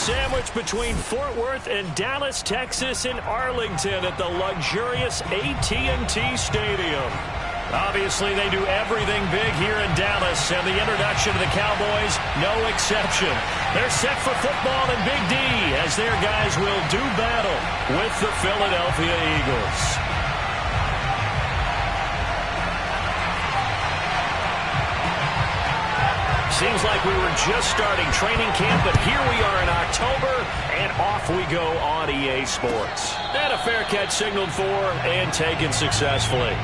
sandwiched between Fort Worth and Dallas, Texas in Arlington at the luxurious AT&T Stadium. Obviously, they do everything big here in Dallas, and the introduction of the Cowboys, no exception. They're set for football in Big D as their guys will do battle with the Philadelphia Eagles. Seems like we were just starting training camp, but here we are in October, and off we go on EA Sports. And a fair catch signaled for and taken successfully.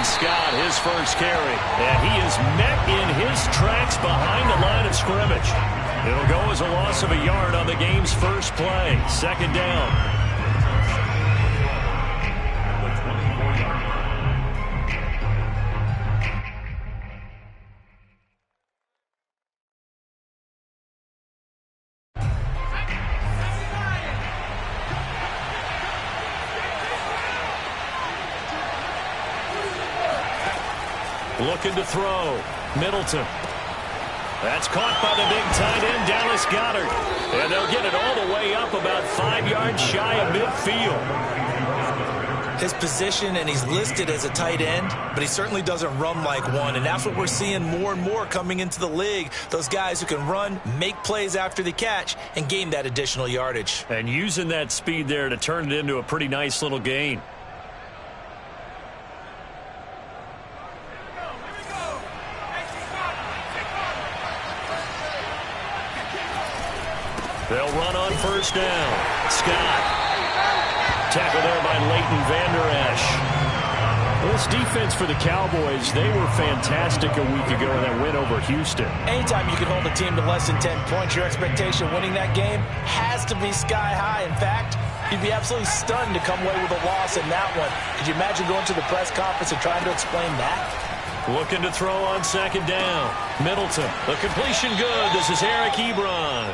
Scott, his first carry, and he is met in his tracks behind the line of scrimmage. It'll go as a loss of a yard on the game's first play. Second down. Looking to throw. Middleton. That's caught by the big tight end, Dallas Goedert. And they'll get it all the way up about 5 yards shy of midfield. His position, and he's listed as a tight end, but he certainly doesn't run like one. And that's what we're seeing more and more coming into the league. Those guys who can run, make plays after the catch, and gain that additional yardage. And using that speed there to turn it into a pretty nice little gain. They'll run on first down. Scott. Tackle there by Leighton Vander Esch. Well, this defense for the Cowboys, they were fantastic a week ago in that win over Houston. Anytime you can hold a team to less than 10 points, your expectation winning that game has to be sky high. In fact, you'd be absolutely stunned to come away with a loss in that one. Could you imagine going to the press conference and trying to explain that? Looking to throw on second down. Middleton. The completion good. This is Eric Ebron.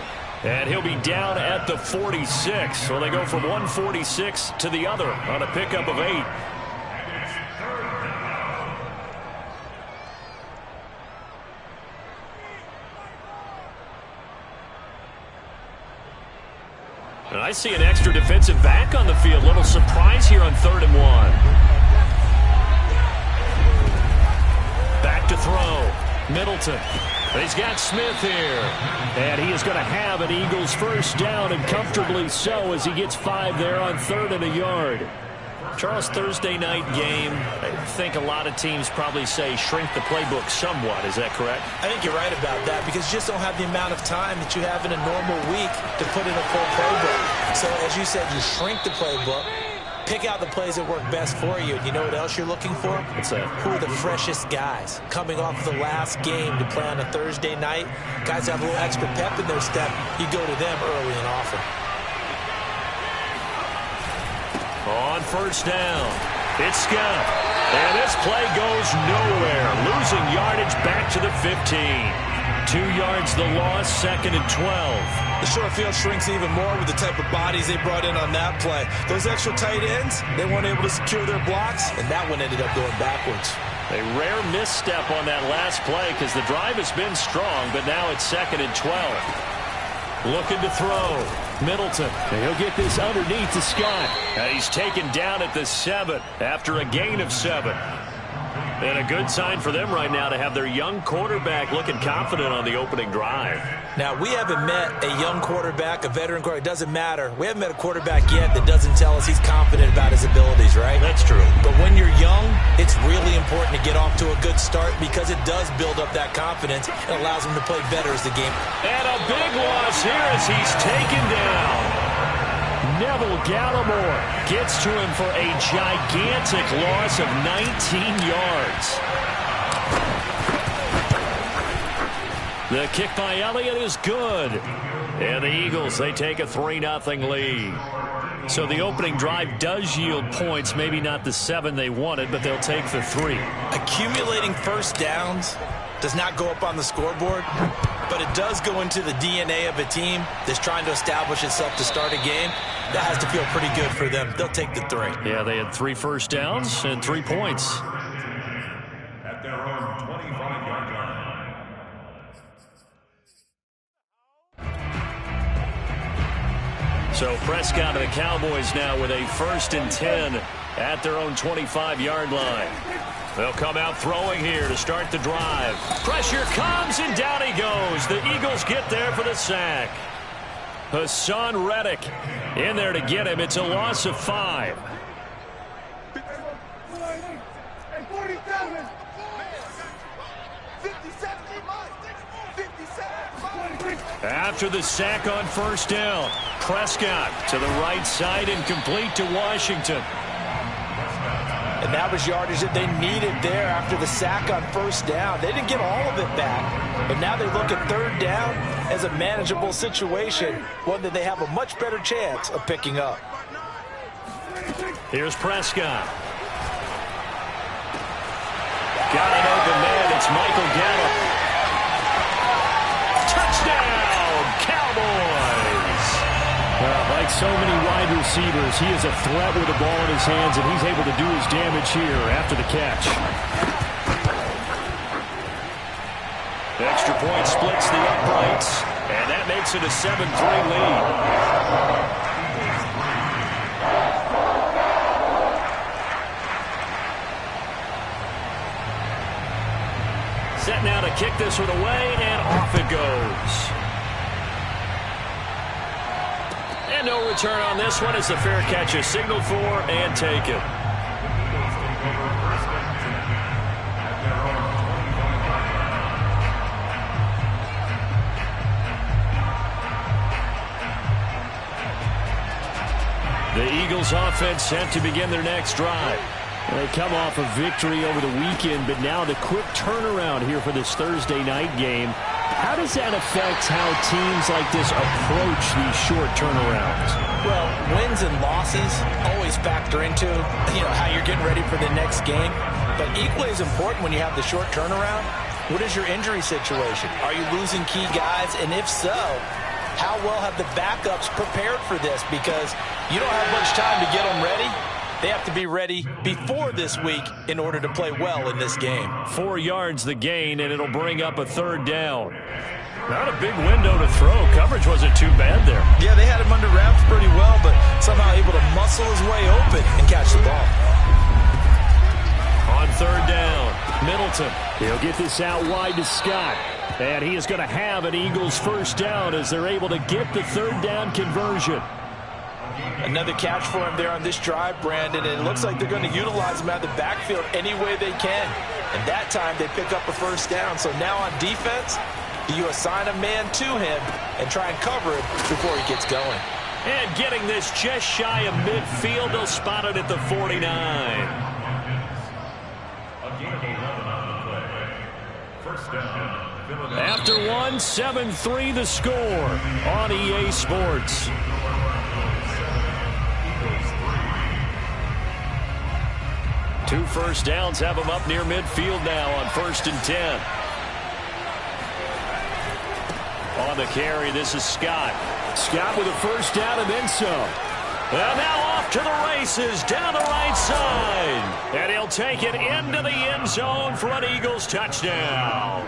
And he'll be down at the 46. So they go from 146 to the other on a pickup of 8. And I see an extra defensive back on the field. Little surprise here on 3rd and 1. Back to throw. Middleton. He's got Smith here. And he is going to have an Eagles first down, and comfortably so, as he gets 5 there on 3rd and a yard. Charles, Thursday night game, I think a lot of teams probably say shrink the playbook somewhat. Is that correct? I think you're right about that, because you just don't have the amount of time that you have in a normal week to put in a full playbook. So, as you said, you shrink the playbook. Pick out the plays that work best for you. And you know what else you're looking for? What's that? Who are the freshest guys? Coming off the last game to play on a Thursday night, guys have a little extra pep in their step. You go to them early and often. On first down, it's Scott. And this play goes nowhere. Losing yardage back to the 15. 2 yards the loss, 2nd and 12. The short field shrinks even more with the type of bodies they brought in on that play. Those extra tight ends, they weren't able to secure their blocks, and that one ended up going backwards. A rare misstep on that last play because the drive has been strong, but now it's 2nd and 12. Looking to throw. Middleton. And he'll get this underneath to Scott. And he's taken down at the 7 after a gain of 7. And a good sign for them right now to have their young quarterback looking confident on the opening drive. Now, we haven't met a young quarterback, a veteran quarterback. It doesn't matter. We haven't met a quarterback yet that doesn't tell us he's confident about his abilities, right? That's true. But when you're young, it's really important to get off to a good start because it does build up that confidence and allows him to play better as the game. And a big loss here as he's taken down. Neville Gallimore gets to him for a gigantic loss of 19 yards. The kick by Elliott is good. And the Eagles, they take a 3-0 lead. So the opening drive does yield points, maybe not the 7 they wanted, but they'll take the 3. Accumulating first downs does not go up on the scoreboard, but it does go into the DNA of a team that's trying to establish itself to start a game. That has to feel pretty good for them. They'll take the 3. Yeah, they had 3 first downs and 3 points. At their own 25-yard line. So Prescott and the Cowboys now with a 1st and 10 at their own 25-yard line. They'll come out throwing here to start the drive. Pressure comes, and down he goes. The Eagles get there for the sack. Hassan Reddick in there to get him. It's a loss of 5. After the sack on 1st down, Prescott to the right side and complete to Washington. And that was yardage that they needed there after the sack on 1st down. They didn't get all of it back, but now they look at 3rd down as a manageable situation, one that they have a much better chance of picking up. Here's Prescott. Got an open man. It's Michael Gallup. Touchdown, Cowboys! Like so many wide receivers, he is a threat with the ball in his hands, and he's able to do his damage here after the catch. The extra point splits the uprights, and that makes it a 7-3 lead. Set now to kick this one away, and off it goes. And no return on this one. It's a fair catch, a signal for, and take it. The Eagles offense set to begin their next drive. They come off a victory over the weekend, but now the quick turnaround here for this Thursday night game. How does that affect how teams like this approach these short turnarounds? Well, wins and losses always factor into, how you're getting ready for the next game. But equally as important when you have the short turnaround, what is your injury situation? Are you losing key guys? And if so, how well have the backups prepared for this? Because you don't have much time to get them ready. They have to be ready before this week in order to play well in this game. 4 yards the gain, and it'll bring up a 3rd down. Not a big window to throw. Coverage wasn't too bad there. Yeah, they had him under wraps pretty well, but somehow able to muscle his way open and catch the ball. On 3rd down, Middleton. He'll get this out wide to Scott. And he is going to have an Eagles 1st down as they're able to get the 3rd down conversion. Another catch for him there on this drive, Brandon, and it looks like they're going to utilize him out of the backfield any way they can. And that time they pick up a 1st down. So now on defense, do you assign a man to him and try and cover it before he gets going? And getting this just shy of midfield, they'll spot it at the 49. After 7-3 the score on EA Sports. Two 1st downs have them up near midfield now on 1st and 10. On the carry, this is Scott. Scott with a 1st down and then some. And now off to the races down the right side. And he'll take it into the end zone for an Eagles touchdown.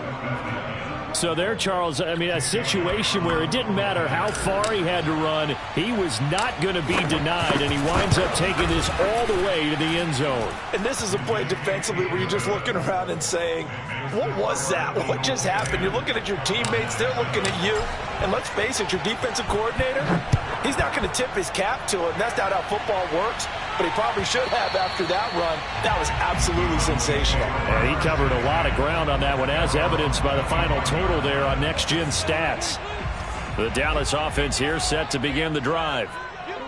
So there, Charles, a situation where it didn't matter how far he had to run, he was not going to be denied, and he winds up taking this all the way to the end zone. And this is a play defensively where you're just looking around and saying, what was that? What just happened? You're looking at your teammates, they're looking at you, and let's face it, your defensive coordinator, he's not going to tip his cap to it, and that's not how football works. But he probably should have after that run. That was absolutely sensational. And he covered a lot of ground on that one, as evidenced by the final total there on Next Gen Stats. The Dallas offense here set to begin the drive.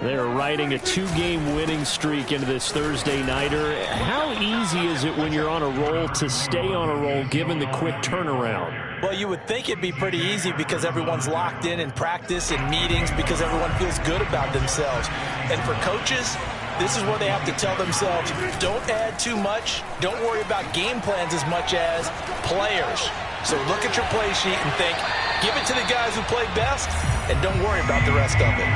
They're riding a 2-game winning streak into this Thursday nighter. How easy is it when you're on a roll to stay on a roll given the quick turnaround? Well, you would think it'd be pretty easy because everyone's locked in practice and meetings because everyone feels good about themselves. And for coaches, this is where they have to tell themselves, don't add too much. Don't worry about game plans as much as players. So look at your play sheet and think, give it to the guys who play best, and don't worry about the rest of it.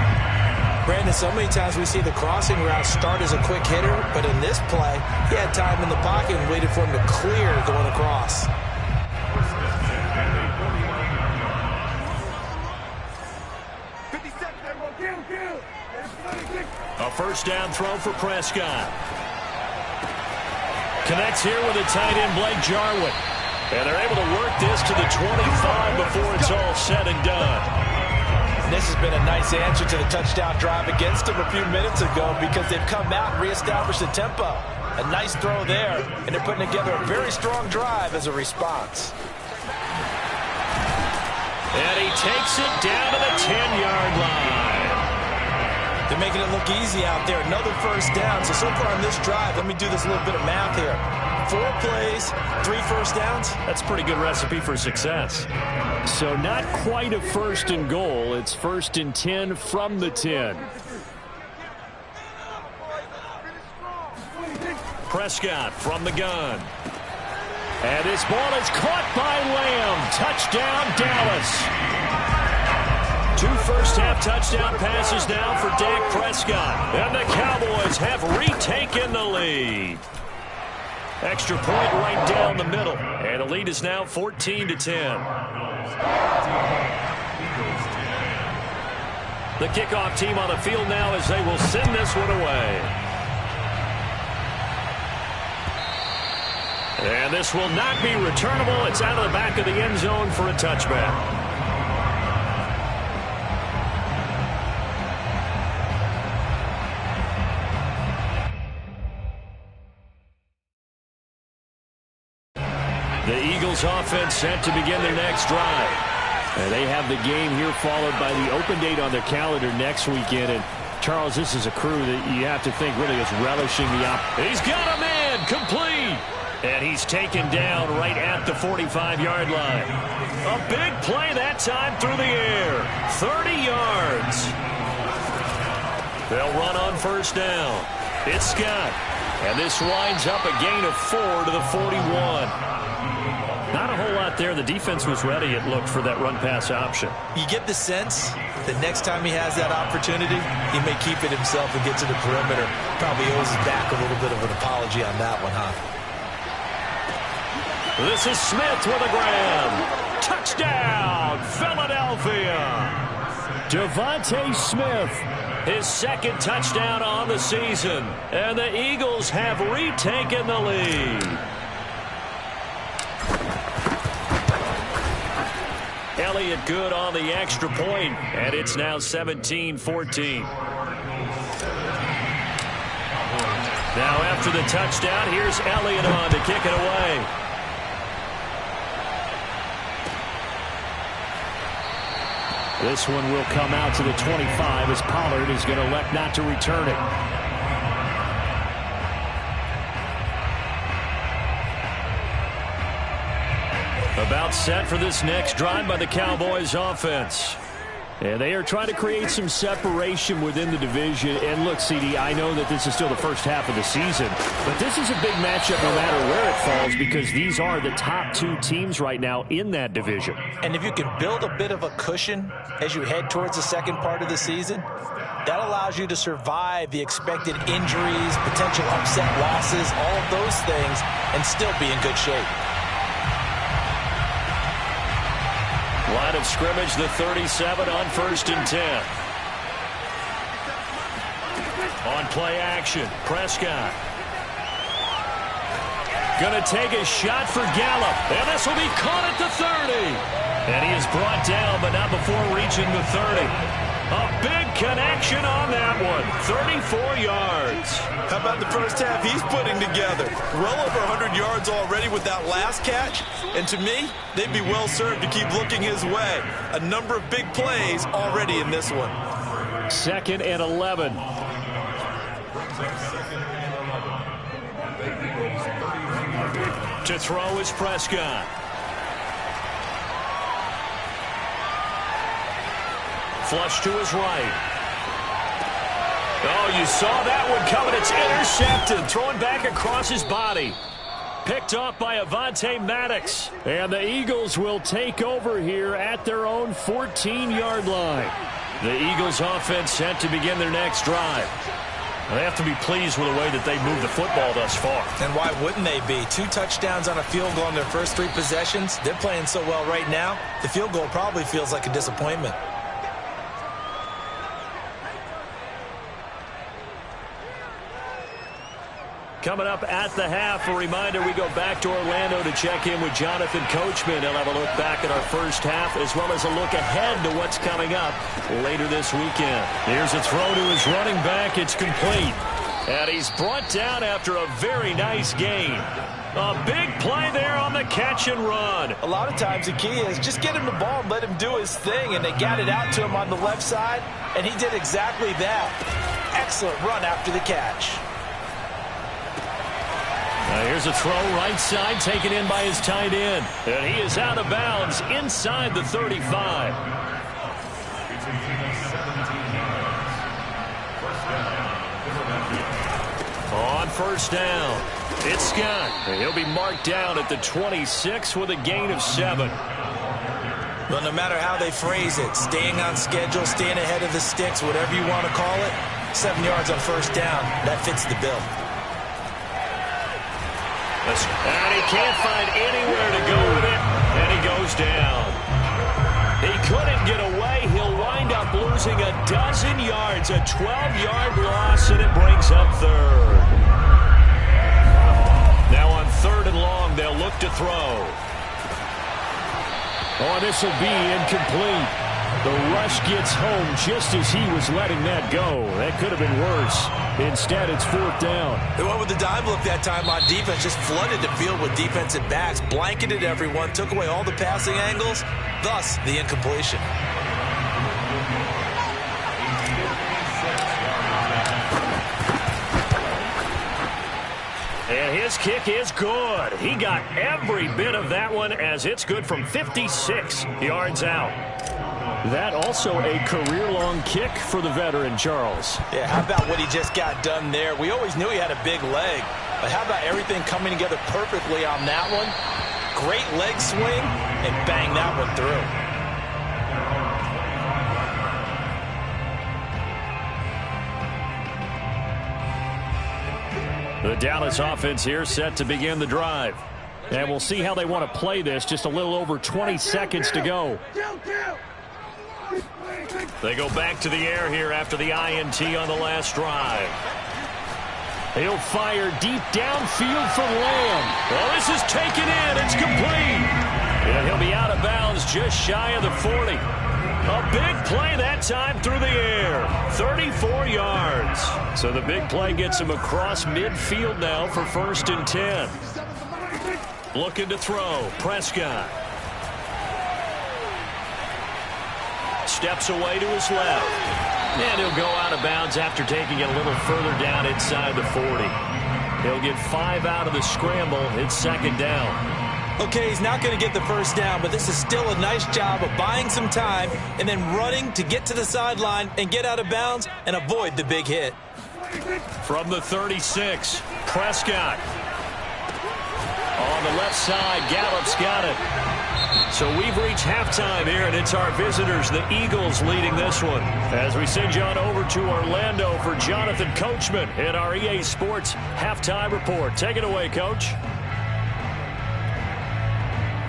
Brandon, so many times we see the crossing route start as a quick hitter, but in this play, he had time in the pocket and waited for him to clear going across. A first down throw for Prescott. Connects here with a tight end, Blake Jarwin. And they're able to work this to the 25 before it's all said and done. And this has been a nice answer to the touchdown drive against them a few minutes ago because they've come out and reestablished the tempo. A nice throw there, and they're putting together a very strong drive as a response. And he takes it down to the 10-yard line. They're making it look easy out there. Another first down. So far on this drive, let me do this little bit of math here. 4 plays, 3 first downs. That's a pretty good recipe for success. So not quite a first and goal. It's first and 10 from the 10. Prescott from the gun. And this ball is caught by Lamb. Touchdown, Dallas. 2 first-half touchdown passes now for Dak Prescott. And the Cowboys have retaken the lead. Extra point right down the middle. And the lead is now 14-10. The kickoff team on the field now as they will send this one away. And this will not be returnable. It's out of the back of the end zone for a touchback. The Eagles offense set to begin their next drive. And they have the game here followed by the open date on their calendar next weekend. And Charles, this is a crew that you have to think really is relishing the He's got a man complete. And he's taken down right at the 45-yard line. A big play that time through the air. 30 yards. They'll run on first down. It's Scott. And this winds up a gain of 4 to the 41. Not a whole lot there. The defense was ready, it looked, for that run-pass option. You get the sense that next time he has that opportunity, he may keep it himself and get to the perimeter. Probably owes his back a little bit of an apology on that one, huh? This is Smith with a grab. Touchdown, Philadelphia. Devontae Smith, his second touchdown on the season. And the Eagles have retaken the lead. Elliott good on the extra point, and it's now 17-14. Now after the touchdown, here's Elliott on to kick it away. This one will come out to the 25 as Pollard is going to elect not to return it. About set for this next drive by the Cowboys offense. And they are trying to create some separation within the division. And look, CD, I know that this is still the first half of the season, but this is a big matchup no matter where it falls because these are the top 2 teams right now in that division. And if you can build a bit of a cushion as you head towards the second part of the season, that allows you to survive the expected injuries, potential upset losses, all of those things, and still be in good shape. Line of scrimmage, the 37 on first and 10. On play action, Prescott. Going to take a shot for Gallup. And this will be caught at the 30. And he is brought down, but not before reaching the 30. A big connection on that one. 34 yards. How about the first half he's putting together? Well over 100 yards already with that last catch. And to me, they'd be well served to keep looking his way. A number of big plays already in this one. 2nd and 11. To throw is Prescott. Flush to his right. Oh, you saw that one coming. It's intercepted. Throwing back across his body. Picked off by Avonte Maddox. And the Eagles will take over here at their own 14-yard line. The Eagles offense set to begin their next drive. They have to be pleased with the way that they moved the football thus far. And why wouldn't they be? 2 touchdowns on a field goal in their first 3 possessions. They're playing so well right now, the field goal probably feels like a disappointment. Coming up at the half, a reminder, we go back to Orlando to check in with Jonathan Coachman. He'll have a look back at our first half as well as a look ahead to what's coming up later this weekend. Here's a throw to his running back. It's complete. And he's brought down after a very nice gain. A big play there on the catch and run. A lot of times the key is just get him the ball and let him do his thing. And they got it out to him on the left side, and he did exactly that. Excellent run after the catch. Here's a throw right side taken in by his tight end. And he is out of bounds inside the 35. On first down, it's Scott. And he'll be marked down at the 26 with a gain of 7. Well, no matter how they phrase it, staying on schedule, staying ahead of the sticks, whatever you want to call it, 7 yards on first down, that fits the bill. And he can't find anywhere to go with it, and he goes down. He couldn't get away. He'll wind up losing a dozen yards, a 12-yard loss, and it brings up third. Now on 3rd and long, they'll look to throw. Oh, this will be incomplete. The rush gets home just as he was letting that go. That could have been worse. Instead, it's 4th down. They went with the dime look that time on defense, just flooded the field with defensive backs, blanketed everyone, took away all the passing angles, thus the incompletion. And his kick is good. He got every bit of that one as it's good from 56 yards out. That also a career-long kick for the veteran, Charles. Yeah, how about what he just got done there? We always knew he had a big leg, but how about everything coming together perfectly on that one? Great leg swing, and bang that one through. The Dallas offense here set to begin the drive. And we'll see how they want to play this. Just a little over 20 seconds to go. They go back to the air here after the INT on the last drive. He'll fire deep downfield for Lamb. Well, this is taken in. It's complete. And he'll be out of bounds just shy of the 40. A big play that time through the air. 34 yards. So the big play gets him across midfield now for 1st and 10. Looking to throw. Prescott. Steps away to his left. And he'll go out of bounds after taking it a little further down inside the 40. He'll get 5 out of the scramble. It's 2nd down. Okay, he's not going to get the first down, but this is still a nice job of buying some time and then running to get to the sideline and get out of bounds and avoid the big hit. From the 36, Prescott. On the left side, Gallup's got it. So we've reached halftime here, and it's our visitors, the Eagles, leading this one. As we send you on over to Orlando for Jonathan Coachman in our EA Sports Halftime Report. Take it away, Coach.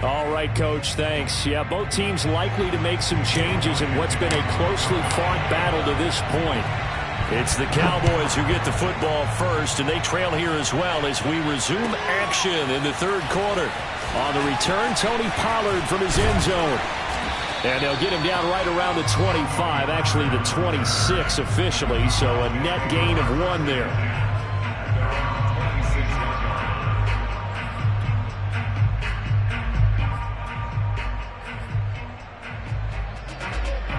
All right, Coach, thanks. Yeah, both teams likely to make some changes in what's been a closely fought battle to this point. It's the Cowboys who get the football first, and they trail here as well as we resume action in the 3rd quarter. On the return, Tony Pollard from his end zone. And they'll get him down right around the 25, actually the 26 officially, so a net gain of 1 there.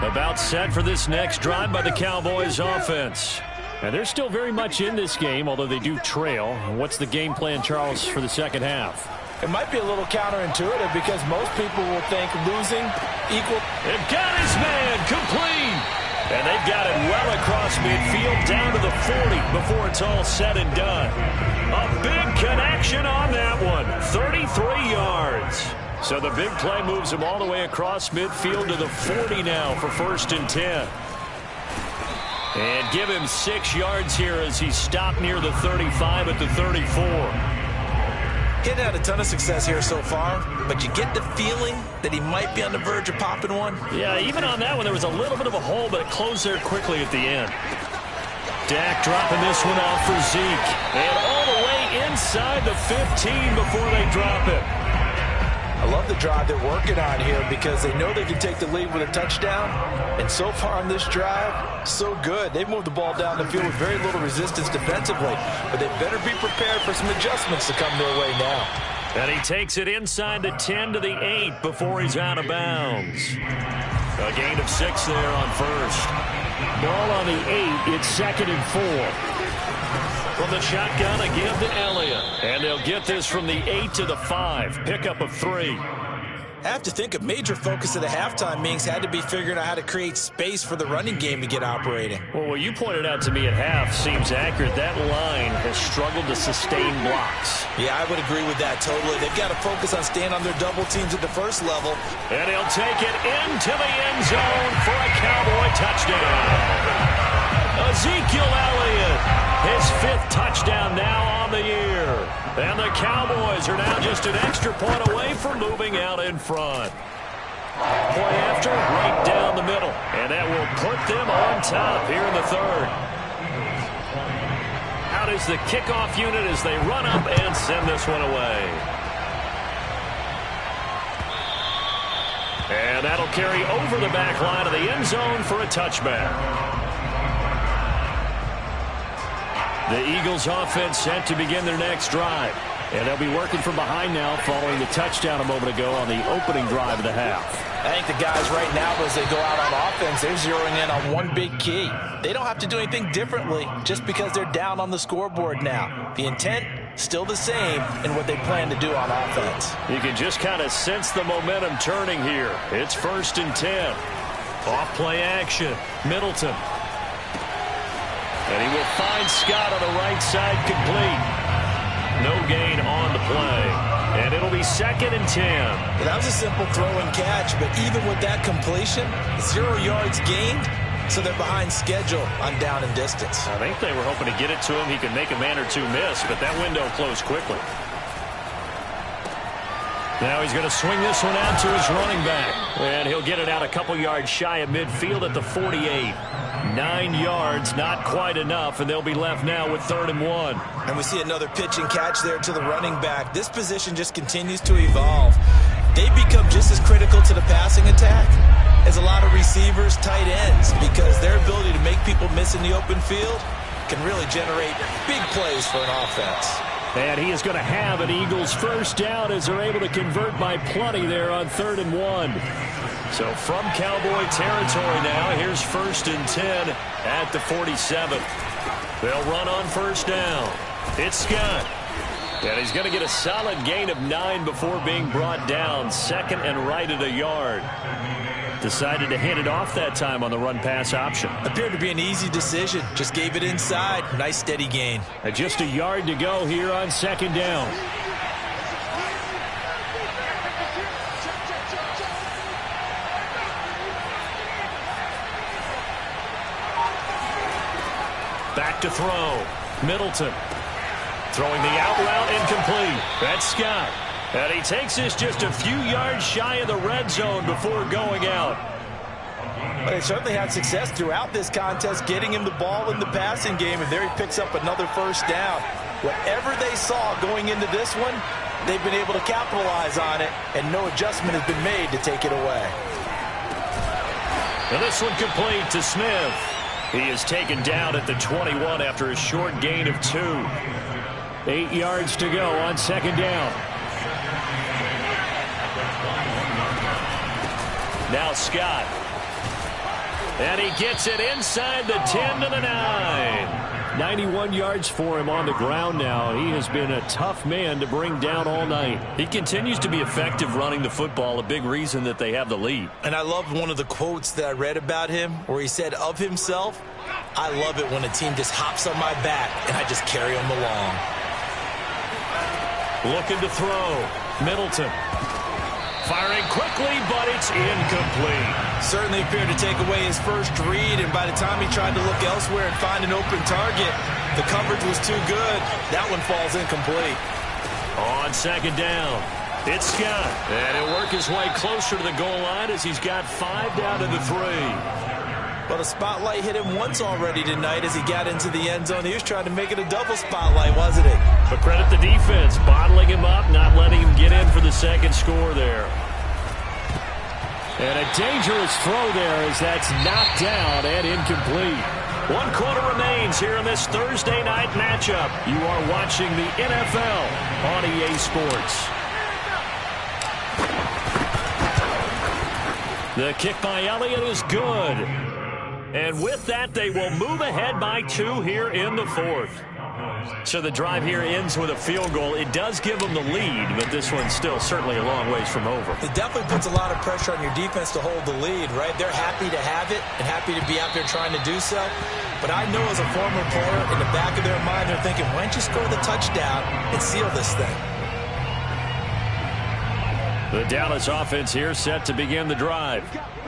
About set for this next drive by the Cowboys offense. And they're still very much in this game, although they do trail. What's the game plan, Charles, for the second half? It might be a little counterintuitive because most people will think losing equal. They've got his man complete. And they've got it well across midfield down to the 40 before it's all said and done. A big connection on that one. 33 yards. So the big play moves him all the way across midfield to the 40 now for 1st and 10. And give him 6 yards here as he stopped near the 35 at the 34. Getting had a ton of success here so far, but you get the feeling that he might be on the verge of popping one. Yeah, even on that one, there was a little bit of a hole, but it closed there quickly at the end. Dak dropping this one off for Zeke. And all the way inside the 15 before they drop it. I love the drive they're working on here because they know they can take the lead with a touchdown. And so far on this drive, so good. They've moved the ball down the field with very little resistance defensively. But they better be prepared for some adjustments to come their way now. And he takes it inside the 10 to the 8 before he's out of bounds. A gain of 6 there on first. Ball on the 8. It's 2nd and 4. From the shotgun again to Elliott. And they'll get this from the 8 to the 5. Pickup of 3. I have to think a major focus of the halftime meetings had to be figuring out how to create space for the running game to get operating. Well, what you pointed out to me at half seems accurate. That line has struggled to sustain blocks. Yeah, I would agree with that totally. They've got to focus on staying on their double teams at the first level. And he'll take it into the end zone for a Cowboy touchdown. Ezekiel Elliott, his 5th touchdown now on the year. And the Cowboys are now just an extra point away from moving out in front. Play after, right down the middle. And that will put them on top here in the 3rd. Out is the kickoff unit as they run up and send this one away. And that'll carry over the back line of the end zone for a touchback. The Eagles offense set to begin their next drive. And they'll be working from behind now following the touchdown a moment ago on the opening drive of the half. I think the guys right now, as they go out on offense, they're zeroing in on one big key. They don't have to do anything differently just because they're down on the scoreboard now. The intent, still the same in what they plan to do on offense. You can just kind of sense the momentum turning here. It's 1st and 10. Off play action. Middleton. And he will find Scott on the right side complete. No gain on the play. And it'll be 2nd and 10. Well, that was a simple throw and catch, but even with that completion, 0 yards gained, so they're behind schedule on down and distance. I think they were hoping to get it to him. He could make a man or two miss, but that window closed quickly. Now he's going to swing this one out to his running back. And he'll get it out a couple yards shy of midfield at the 48. 9 yards, not quite enough, and they'll be left now with 3rd and 1. And we see another pitch and catch there to the running back. This position just continues to evolve. They become just as critical to the passing attack as a lot of receivers, tight ends, because their ability to make people miss in the open field can really generate big plays for an offense. And he is going to have an Eagles first down as they're able to convert by plenty there on 3rd and 1. So from Cowboy territory now, here's 1st and 10 at the 47. They'll run on first down. It's Scott. And he's going to get a solid gain of 9 before being brought down. 2nd and right at a yard. Decided to hand it off that time on the run-pass option. Appeared to be an easy decision. Just gave it inside. Nice steady gain. And just a yard to go here on 2nd down. Back to throw. Middleton. Throwing the out route incomplete. That's Scott. And he takes this just a few yards shy of the red zone before going out. Well, they certainly had success throughout this contest getting him the ball in the passing game, and there he picks up another first down. Whatever they saw going into this one, they've been able to capitalize on it, and no adjustment has been made to take it away. And this one complete to Smith. He is taken down at the 21 after a short gain of 2. 8 yards to go on 2nd down. Now Scott. And he gets it inside the 10 to the 9. 91 yards for him on the ground now. He has been a tough man to bring down all night. He continues to be effective running the football, a big reason that they have the lead. And I love one of the quotes that I read about him where he said of himself, "I love it when a team just hops on my back and I just carry them along." Looking to throw. Middleton. Firing quickly, but it's incomplete. Certainly appeared to take away his first read, and by the time he tried to look elsewhere and find an open target, the coverage was too good. That one falls incomplete. On second down, it's Scott. And he'll work his way closer to the goal line as he's got 5 down to the 3. Well, the spotlight hit him once already tonight as he got into the end zone. He was trying to make it a double spotlight, wasn't it? But credit the defense, bottling him up, not letting him get in for the second score there. And a dangerous throw there as that's knocked down and incomplete. 1 quarter remains here in this Thursday night matchup. You are watching the NFL on EA Sports. The kick by Elliott is good. And with that, they will move ahead by 2 here in the 4th. So the drive here ends with a field goal. It does give them the lead, but this one's still certainly a long ways from over. It definitely puts a lot of pressure on your defense to hold the lead, right? They're happy to have it and happy to be out there trying to do so. But I know as a former player, in the back of their mind, they're thinking, why don't you score the touchdown and seal this thing? The Dallas offense here set to begin the drive.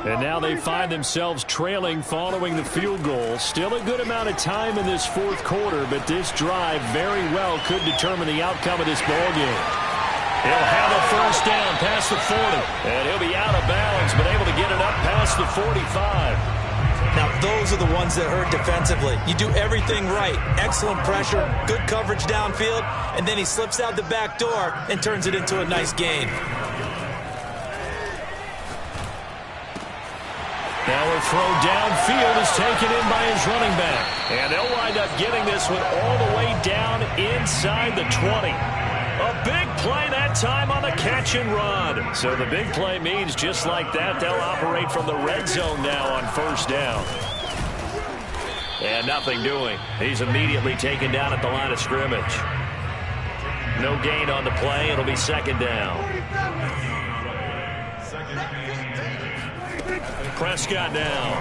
And now they find themselves trailing following the field goal. Still a good amount of time in this 4th quarter, but this drive very well could determine the outcome of this ballgame. He'll have a first down past the 40. And he'll be out of bounds, but able to get it up past the 45. Now, those are the ones that hurt defensively. You do everything right. Excellent pressure, good coverage downfield, and then he slips out the back door and turns it into a nice gain. Now a throw downfield is taken in by his running back. And they'll wind up getting this one all the way down inside the 20. A big play that time on the catch and run. So the big play means just like that, they'll operate from the red zone now on first down. And nothing doing. He's immediately taken down at the line of scrimmage. No gain on the play. It'll be second down. Prescott now.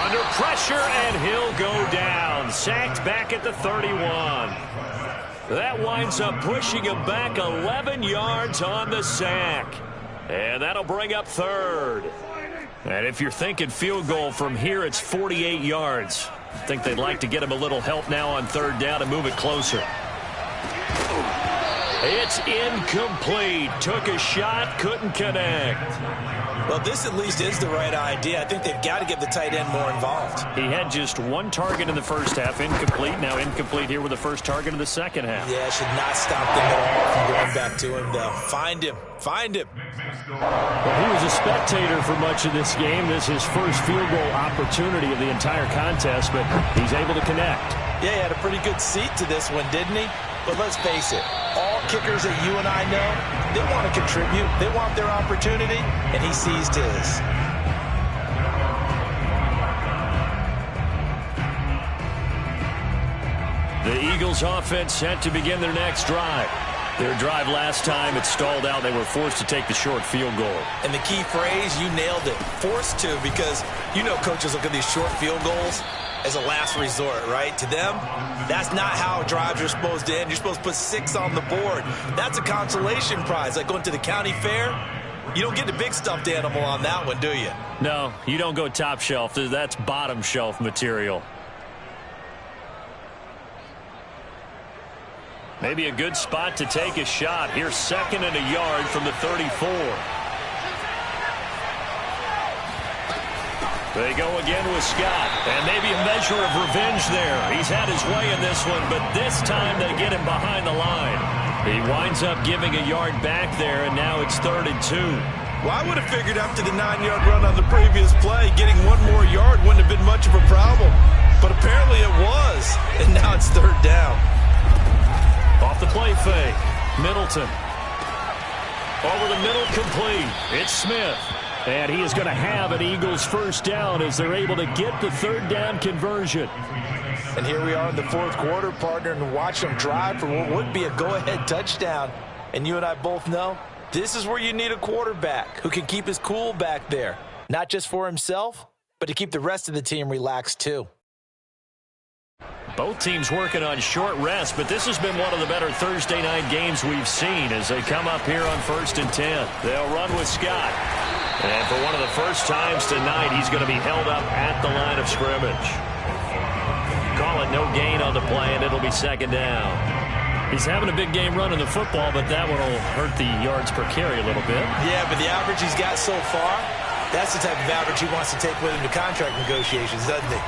Under pressure, and he'll go down. Sacked back at the 31. That winds up pushing him back 11 yards on the sack. And that'll bring up 3rd. And if you're thinking field goal from here, it's 48 yards. I think they'd like to get him a little help now on 3rd down and move it closer. It's incomplete. Took a shot, couldn't connect. Well, this at least is the right idea. I think they've got to get the tight end more involved. He had just 1 target in the first half, incomplete. Now incomplete here with the first target of the second half. Yeah, should not stop them at all from going back to him, though. Find him. Find him. Well, he was a spectator for much of this game. This is his first field goal opportunity of the entire contest, but he's able to connect. Yeah, he had a pretty good seat to this one, didn't he? But let's face it, all kickers that you and I know, they want to contribute. They want their opportunity, and he seized his. The Eagles offense set to begin their next drive. Their drive last time, it stalled out. They were forced to take the short field goal. And the key phrase, you nailed it, forced to, because you know coaches look at these short field goals as a last resort, right? To them, that's not how drives are supposed to end. You're supposed to put 6 on the board. That's a consolation prize, like going to the county fair. You don't get the big stuffed animal on that one, do you? No, you don't go top shelf. That's bottom shelf material. Maybe a good spot to take a shot. Here's 2nd and a yard from the 34. They go again with Scott, and maybe a measure of revenge there. He's had his way in this one, but this time they get him behind the line. He winds up giving a yard back there, and now it's 3rd and 2. Well, I would have figured after the 9-yard run on the previous play, getting 1 more yard wouldn't have been much of a problem. But apparently it was, and now it's 3rd down. Off the play fake, Middleton. Over the middle, complete. It's Smith. And he is going to have an Eagles first down as they're able to get the third down conversion. And here we are in the fourth quarter, partner, and watch them drive for what would be a go-ahead touchdown. And you and I both know this is where you need a quarterback who can keep his cool back there. Not just for himself, but to keep the rest of the team relaxed too. Both teams working on short rest, but this has been one of the better Thursday night games we've seen as they come up here on 1st and 10. They'll run with Scott. And for one of the first times tonight, he's going to be held up at the line of scrimmage. Call it no gain on the play, and it'll be second down. He's having a big game running the football, but that one will hurt the yards per carry a little bit. Yeah, but the average he's got so far, that's the type of average he wants to take with him to contract negotiations, doesn't he?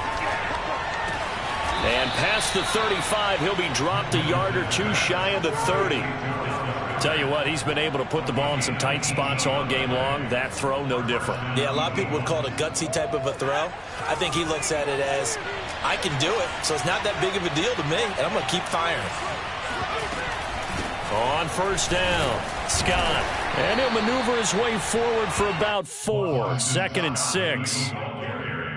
And past the 35, he'll be dropped a yard or two shy of the 30. Tell you what, he's been able to put the ball in some tight spots all game long. That throw, no different. Yeah, a lot of people would call it a gutsy type of a throw. I think he looks at it as, I can do it, so it's not that big of a deal to me, and I'm going to keep firing. On first down, Scott. And he'll maneuver his way forward for about 4. 2nd and 6.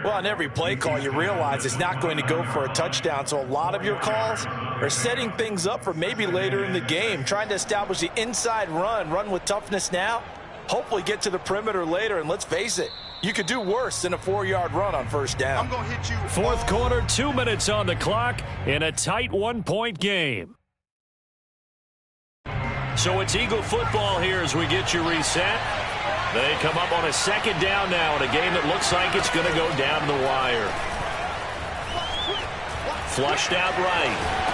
Well, on every play call, you realize it's not going to go for a touchdown, so a lot of your calls are setting things up for maybe later in the game, trying to establish the inside run with toughness now, hopefully get to the perimeter later, and let's face it, you could do worse than a 4-yard run on first down. I'm going to hit you. Fourth quarter, 2 minutes on the clock in a tight 1-point game. So it's Eagle football here as we get you reset. They come up on a second down now in a game that looks like it's going to go down the wire. Flushed out right.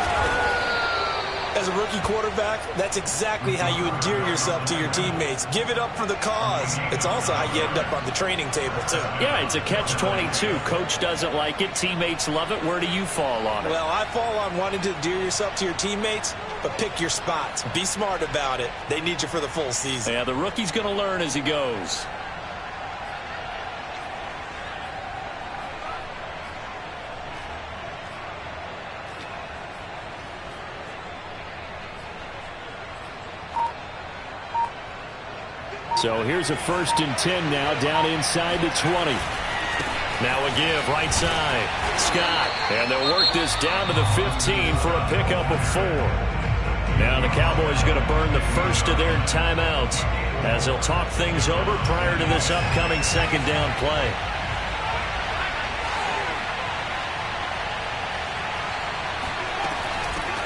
As a rookie quarterback, that's exactly how you endear yourself to your teammates. Give it up for the cause. It's also how you end up on the training table, too. Yeah, it's a catch-22. Coach doesn't like it. Teammates love it. Where do you fall on it? Well, I fall on wanting to endear yourself to your teammates, but pick your spots. Be smart about it. They need you for the full season. Yeah, the rookie's going to learn as he goes. So here's a 1st and 10 now, down inside the 20. Now a give, right side. Scott, and they'll work this down to the 15 for a pickup of 4. Now the Cowboys going to burn the first of their timeouts as they'll talk things over prior to this upcoming second down play.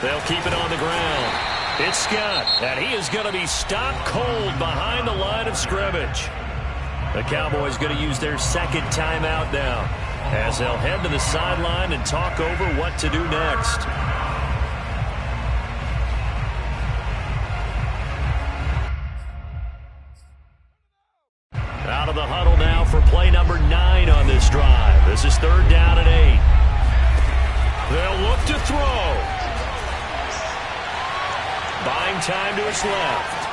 They'll keep it on the ground. It's Scott, and he is going to be stopped cold behind the line of scrimmage. The Cowboys going to use their second timeout now as they'll head to the sideline and talk over what to do next. Out of the huddle now for play number 9 on this drive. This is 3rd down and 8. They'll look to throw. Buying time to his left.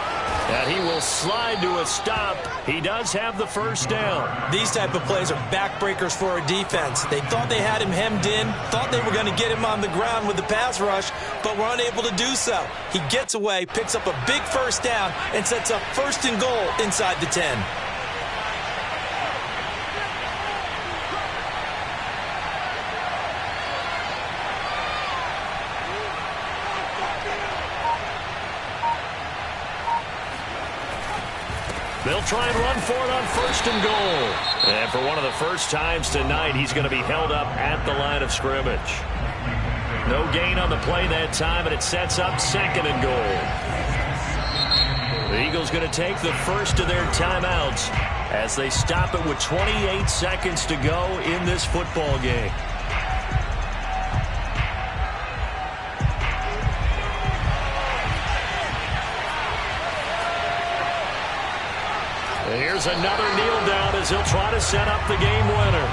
And he will slide to a stop. He does have the first down. These type of plays are backbreakers for a defense. They thought they had him hemmed in, thought they were going to get him on the ground with the pass rush, but were unable to do so. He gets away, picks up a big first down, and sets up 1st and goal inside the 10. They'll try and run for it on 1st and goal. And for one of the first times tonight, he's going to be held up at the line of scrimmage. No gain on the play that time, and it sets up 2nd and goal. The Eagles going to take the first of their timeouts as they stop it with 28 seconds to go in this football game. Here's another kneel down as he'll try to set up the game winner.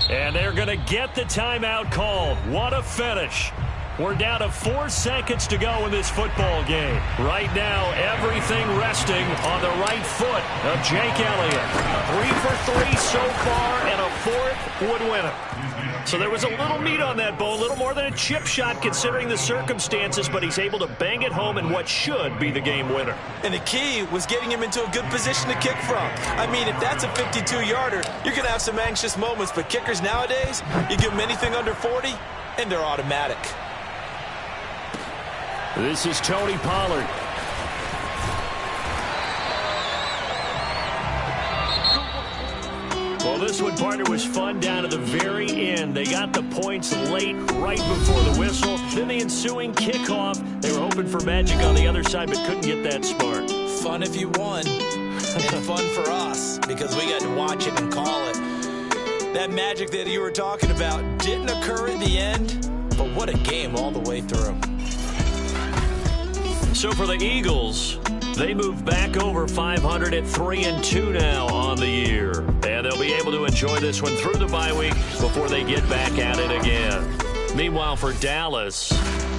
And they're going to get the timeout called. What a finish. We're down to 4 seconds to go in this football game. Right now, everything resting on the right foot of Jake Elliott. 3 for 3 so far, and a 4th would win it. So there was a little meat on that bone, a little more than a chip shot considering the circumstances, but he's able to bang it home in what should be the game winner. And the key was getting him into a good position to kick from. I mean, if that's a 52-yarder, you're going to have some anxious moments, but kickers nowadays, you give them anything under 40, and they're automatic. This is Tony Pollard. Well, this one, partner, was fun down to the very end. They got the points late, right before the whistle. Then the ensuing kickoff. They were hoping for magic on the other side, but couldn't get that spark. Fun if you won, and fun for us, because we got to watch it and call it. That magic that you were talking about didn't occur at the end, but what a game all the way through. So for the Eagles, they move back over 500 at 3-2 now on the year. And they'll be able to enjoy this one through the bye week before they get back at it again. Meanwhile, for Dallas,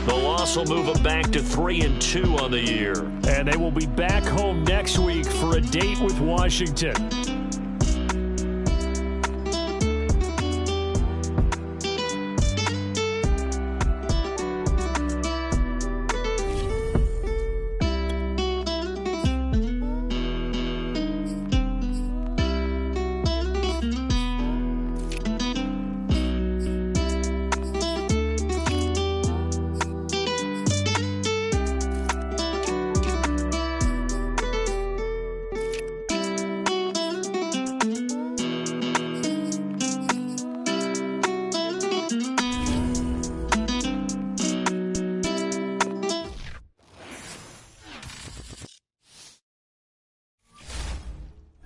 the loss will move them back to 3-2 on the year. And they will be back home next week for a date with Washington.